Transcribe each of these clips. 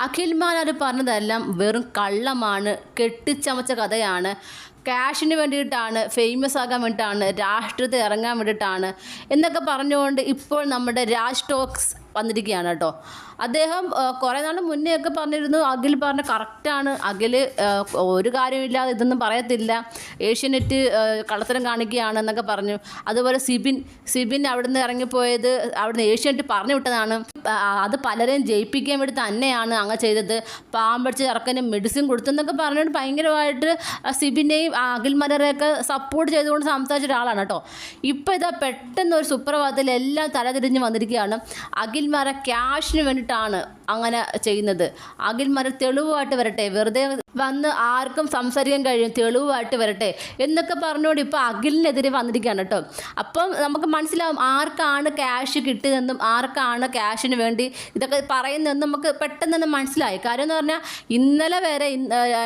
അഖിൽമാരാർ പറഞ്ഞതെല്ലാം വെറും കള്ളമാണ്, കെട്ടിച്ചമച്ച കഥയാണ്. ക്യാഷിന് വേണ്ടിയിട്ടാണ്, ഫേമസ് ആകാൻ വേണ്ടിയിട്ടാണ്, രാഷ്ട്രീയത്തിൽ ഇറങ്ങാൻ വേണ്ടിയിട്ടാണ് എന്നൊക്കെ പറഞ്ഞുകൊണ്ട് ഇപ്പോൾ നമ്മുടെ രാജ് ടോക്സ് വന്നിരിക്കുകയാണ് കേട്ടോ. അദ്ദേഹം കുറേ നാൾ മുന്നേ ഒക്കെ പറഞ്ഞിരുന്നു, അഖിൽ പറഞ്ഞ കറക്റ്റാണ്, അഖിൽ ഒരു കാര്യമില്ലാതെ ഇതൊന്നും പറയത്തില്ല, ഏഷ്യാനെറ്റ് കള്ളത്തരം കാണിക്കുകയാണ് എന്നൊക്കെ പറഞ്ഞു. അതുപോലെ സിബിൻ അവിടുന്ന് ഇറങ്ങിപ്പോയത് അവിടുന്ന് ഏഷ്യാനെറ്റ് പറഞ്ഞു വിട്ടതാണ്. അത് പലരെയും ജയിപ്പിക്കാൻ വേണ്ടി തന്നെയാണ് അങ്ങ് ചെയ്തത്, പാമ്പടിച്ച് ഇറക്കാനും മെഡിസിൻ കൊടുത്തെന്നൊക്കെ പറഞ്ഞുകൊണ്ട് ഭയങ്കരമായിട്ട് സിബിനെയും അഖിൽമാരെയൊക്കെ സപ്പോർട്ട് ചെയ്തുകൊണ്ട് സംസാരിച്ച ഒരാളാണ് കേട്ടോ. ഇപ്പോൾ ഇതാ പെട്ടെന്ന് ഒരു സുപ്രഭാതത്തിൽ എല്ലാം തലതിരിഞ്ഞ് വന്നിരിക്കുകയാണ്. അഖിൽമാരെ ക്യാഷിന് വേണ്ടിയിട്ടാണ് അങ്ങനെ ചെയ്യുന്നത്, അഖിൽമാരെ തെളിവായിട്ട് വരട്ടെ, വെറുതെ വന്ന് ആർക്കും സംസാരിക്കാൻ കഴിയും, തെളിവായിട്ട് വരട്ടെ എന്നൊക്കെ പറഞ്ഞുകൊണ്ട് ഇപ്പോൾ അഖിലിനെതിരെ വന്നിരിക്കുകയാണ് കേട്ടോ. അപ്പം നമുക്ക് മനസ്സിലാവും ആർക്കാണ് ക്യാഷ് കിട്ടിയതെന്നും ആർക്കാണ് ക്യാഷിന് വേണ്ടി ഇതൊക്കെ പറയുന്നതെന്നും നമുക്ക് പെട്ടെന്ന് തന്നെ മനസ്സിലായി. കാര്യം എന്ന് പറഞ്ഞാൽ ഇന്നലെ വരെ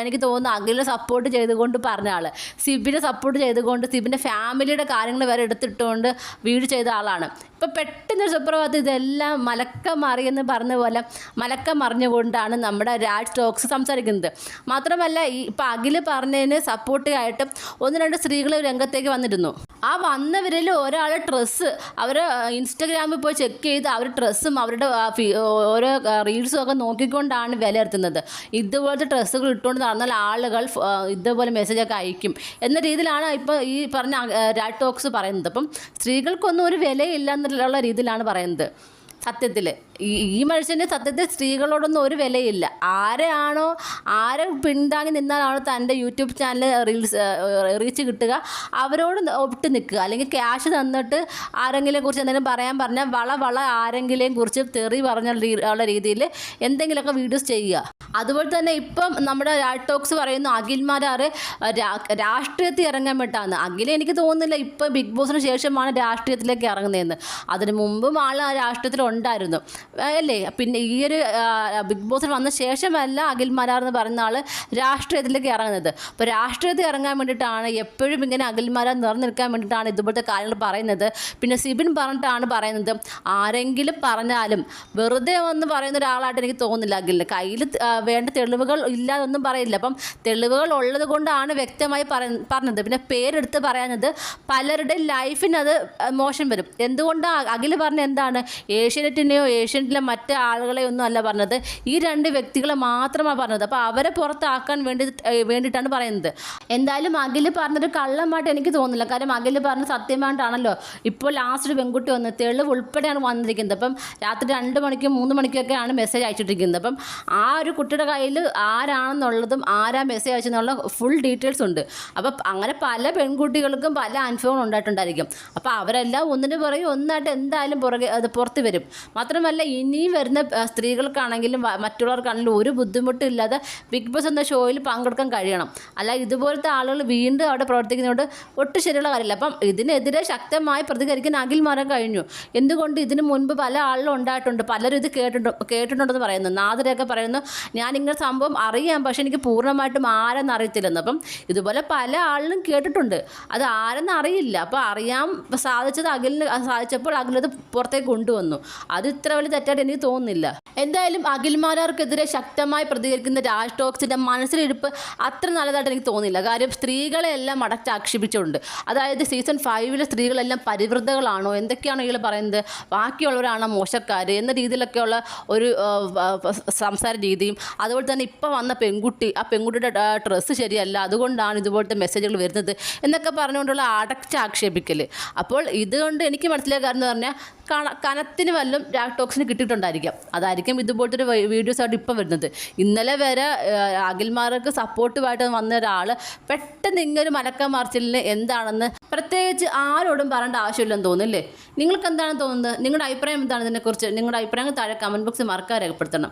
എനിക്ക് തോന്നുന്നു അഖിലിനെ സപ്പോർട്ട് ചെയ്തുകൊണ്ട് പറഞ്ഞ ആൾ, സിബിനെ സപ്പോർട്ട് ചെയ്തുകൊണ്ട് സിബിൻ്റെ ഫാമിലിയുടെ കാര്യങ്ങൾ വരെ എടുത്തിട്ടുകൊണ്ട് വീഡിയോ ചെയ്ത ആളാണ്. ഇപ്പോൾ പെട്ടെന്നൊരു സുപ്രഭാതത്തിൽ ഇതെല്ലാം മലക്കം മറിയെന്ന് പറഞ്ഞ പോലെ മലക്കം മറിഞ്ഞുകൊണ്ടാണ് നമ്മുടെ രാജ് ടോക്സ് സംസാരിക്കുന്നത്. മാത്രമല്ല ഇപ്പം അഖിൽ പറഞ്ഞതിന് സപ്പോർട്ടായിട്ട് ഒന്ന് രണ്ട് സ്ത്രീകൾ രംഗത്തേക്ക് വന്നിരുന്നു. ആ വന്നവരിൽ ഒരാൾ ഡ്രസ്സ് അവർ ഇൻസ്റ്റഗ്രാമിൽ പോയി ചെക്ക് ചെയ്ത് അവർ ഡ്രസ്സും അവരുടെ ഓരോ റീൽസും ഒക്കെ നോക്കിക്കൊണ്ടാണ് വിലയിരുത്തുന്നത്. ഇതുപോലത്തെ ഡ്രസ്സുകൾ ഇട്ടുകൊണ്ട് നടന്നാൽ ആളുകൾ ഇതുപോലെ മെസ്സേജൊക്കെ അയക്കും എന്ന രീതിയിലാണ് ഇപ്പോൾ ഈ പറഞ്ഞ രാജ് ടോക്സ് പറയുന്നത്. അപ്പം സ്ത്രീകൾക്കൊന്നും ഒരു വിലയില്ല എന്നുള്ള രീതിയിലാണ് പറയുന്നത്. സത്യത്തിൽ ഈ മനുഷ്യൻ്റെ സത്യത്തിൽ സ്ത്രീകളോടൊന്നും ഒരു വിലയില്ല. ആരെ പിന്താങ്ങി നിന്നാലാണോ തൻ്റെ യൂട്യൂബ് ചാനൽ റീച്ച് കിട്ടുക, അവരോട് ഒട്ട് നിൽക്കുക. അല്ലെങ്കിൽ ക്യാഷ് തന്നിട്ട് ആരെങ്കിലും കുറിച്ച് എന്തെങ്കിലും പറയാൻ പറഞ്ഞാൽ വള ആരെങ്കിലും കുറിച്ച് തെറി പറഞ്ഞ രീതിയിൽ എന്തെങ്കിലുമൊക്കെ വീഡിയോസ് ചെയ്യുക. അതുപോലെ തന്നെ ഇപ്പം നമ്മുടെ രാജ് ടോക്സ് പറയുന്നു അഖിൽമാരാർ രാഷ്ട്രീയത്തിൽ ഇറങ്ങാൻ വേണ്ടിയിട്ടാണ്. അഖിൽ എനിക്ക് തോന്നുന്നില്ല ഇപ്പം ബിഗ് ബോസിന് ശേഷമാണ് രാഷ്ട്രീയത്തിലേക്ക് ഇറങ്ങുന്നതെന്ന്. അതിന് മുമ്പും ആൾ രാഷ്ട്രീയത്തിൽ ഉണ്ടായിരുന്നു അല്ലേ. പിന്നെ ഈ ഒരു ബിഗ് ബോസിൽ വന്ന ശേഷമല്ല അഖിൽമാരാർ എന്ന് പറയുന്ന ആൾ രാഷ്ട്രീയത്തിലേക്ക് ഇറങ്ങുന്നത്. അപ്പോൾ രാഷ്ട്രീയത്തിൽ ഇറങ്ങാൻ വേണ്ടിയിട്ടാണ് എപ്പോഴും ഇങ്ങനെ അഖിൽമാരാർ നിറഞ്ഞിരിക്കാൻ വേണ്ടിയിട്ടാണ് ഇതുപോലത്തെ കാര്യങ്ങൾ പറയുന്നത്. പിന്നെ സിബിൻ പറഞ്ഞിട്ടാണ് പറയുന്നത്. ആരെങ്കിലും പറഞ്ഞാലും വെറുതെ ഒന്ന് പറയുന്ന ഒരാളായിട്ട് എനിക്ക് തോന്നുന്നില്ല അഖിലിന്. കയ്യിൽ വേണ്ട തെളിവുകൾ ഇല്ലാതൊന്നും പറയില്ല. അപ്പം തെളിവുകൾ ഉള്ളത് കൊണ്ടാണ് വ്യക്തമായി പറഞ്ഞത്. പിന്നെ പേരെടുത്ത് പറയുന്നത് പലരുടെ ലൈഫിനത് മോശം വരും. എന്തുകൊണ്ടാണ് അഖിൽ പറഞ്ഞ എന്താണ്, ഏഷ്യാനെറ്റിനെയോ ഏഷ്യാനെറ്റിലെ മറ്റ് ആളുകളെയോ ഒന്നും അല്ല പറഞ്ഞത്, ഈ രണ്ട് വ്യക്തികളെ മാത്രമാണ് പറഞ്ഞത്. അപ്പോൾ അവരെ പുറത്താക്കാൻ വേണ്ടിയിട്ടാണ് പറയുന്നത്. എന്തായാലും അഖിൽ പറഞ്ഞൊരു കള്ളമായിട്ട് എനിക്ക് തോന്നുന്നില്ല. കാരണം അഖിൽ പറഞ്ഞ സത്യമായിട്ടാണല്ലോ ഇപ്പോൾ ലാസ്റ്റ് ഒരു പെൺകുട്ടി വന്ന് തെളിവ് ഉൾപ്പെടെയാണ് വന്നിരിക്കുന്നത്. അപ്പം രാത്രി 2 മണിക്കും 3 മണിക്കൊക്കെയാണ് മെസ്സേജ് അയച്ചിട്ടിരിക്കുന്നത്. അപ്പം ആ ഒരു കുട്ടിയുടെ കയ്യിൽ ആരാണെന്നുള്ളതും ആരാ മെസ്സേജ് അയച്ചെന്നുള്ള ഫുൾ ഡീറ്റെയിൽസ് ഉണ്ട്. അപ്പം അങ്ങനെ പല പെൺകുട്ടികൾക്കും പല അനുഭവങ്ങൾ ഉണ്ടായിട്ടുണ്ടായിരിക്കും. അപ്പോൾ അവരെല്ലാം ഒന്നിന് പുറകെ ഒന്നായിട്ട് എന്തായാലും അത് പുറത്ത് വരും. മാത്രമല്ല ഇനിയും വരുന്ന സ്ത്രീകൾക്കാണെങ്കിലും മറ്റുള്ളവർക്കാണെങ്കിലും ഒരു ബുദ്ധിമുട്ടില്ലാതെ ബിഗ് ബോസ് എന്ന ഷോയിൽ പങ്കെടുക്കാൻ കഴിയണം. അല്ല ഇതുപോലത്തെ ആളുകൾ വീണ്ടും അവിടെ പ്രവർത്തിക്കുന്നതുകൊണ്ട് ഒട്ടും ശരിയുള്ള കാര്യമില്ല. അപ്പം ഇതിനെതിരെ ശക്തമായി പ്രതികരിക്കാൻ അഖിൽമാരാർ കഴിഞ്ഞു. എന്തുകൊണ്ട് ഇതിന് മുൻപ് പല ആളുകളും ഉണ്ടായിട്ടുണ്ട്, പലരും ഇത് കേട്ടിട്ടുണ്ടെന്ന് പറയുന്നു. നാദരൊക്കെ പറയുന്നു ഞാൻ ഇങ്ങനെ സംഭവം അറിയാം, പക്ഷെ എനിക്ക് പൂർണ്ണമായിട്ടും ആരെന്ന് അറിയത്തില്ലെന്ന്. അപ്പം ഇതുപോലെ പല ആളിലും കേട്ടിട്ടുണ്ട്, അത് ആരെന്ന് അറിയില്ല. അപ്പോൾ അറിയാൻ സാധിച്ചത് അഖിലിന് സാധിച്ചപ്പോൾ അഖിലത് പുറത്തേക്ക് കൊണ്ടുവന്നു. അത് ഇത്ര വലിയ തെറ്റായിട്ട് എനിക്ക് തോന്നുന്നില്ല. എന്തായാലും അഖിൽമാരാർക്കെതിരെ ശക്തമായി പ്രതികരിക്കുന്ന രാജ് ടോക്സിൻ്റെ മനസ്സിലിരിപ്പ് അത്ര നല്ലതായിട്ട് എനിക്ക് തോന്നുന്നില്ല. കാര്യം സ്ത്രീകളെ എല്ലാം അടച്ചാക്ഷേപിച്ചുകൊണ്ട്, അതായത് സീസൺ 5 സ്ത്രീകളെല്ലാം പരിവൃതകളാണോ എന്തൊക്കെയാണോ ഇയാൾ പറയുന്നത്, ബാക്കിയുള്ളവരാണോ മോശക്കാർ എന്ന രീതിയിലൊക്കെയുള്ള ഒരു സംസാര രീതിയും, അതുപോലെ തന്നെ ഇപ്പം വന്ന ആ പെൺകുട്ടിയുടെ ഡ്രസ്സ് ശരിയല്ല, അതുകൊണ്ടാണ് ഇതുപോലത്തെ മെസ്സേജുകൾ വരുന്നത് എന്നൊക്കെ പറഞ്ഞുകൊണ്ടുള്ള അടച്ചാക്ഷേപിക്കൽ. അപ്പോൾ ഇതുകൊണ്ട് എനിക്ക് മനസ്സിലായ കാര്യം എന്ന് പറഞ്ഞാൽ കനത്തിന് വല്ലതും രാജ് ടോക്സിന് കിട്ടിയിട്ടുണ്ടായിരിക്കാം. അതായിരിക്കും ഇതുപോലത്തെ ഒരു വീഡിയോസായിട്ട് ഇപ്പം വരുന്നത്. ഇന്നലെ വരെ അഖിൽമാർക്ക് സപ്പോർട്ടീവായിട്ട് വന്ന ഒരാൾ പെട്ടെന്ന് ഇങ്ങനൊരു മലക്കം മറിച്ചിലിന് എന്താണെന്ന് പ്രത്യേകിച്ച് ആരോടും പറയേണ്ട ആവശ്യമില്ലെന്ന് തോന്നുന്നില്ലേ? നിങ്ങൾക്ക് എന്താണ് തോന്നുന്നത്? നിങ്ങളുടെ അഭിപ്രായം എന്താണ് ഇതിനെക്കുറിച്ച്? നിങ്ങളുടെ അഭിപ്രായങ്ങൾ താഴെ കമൻറ്റ് ബോക്സിൽ മറക്കാതെ രേഖപ്പെടുത്തണം.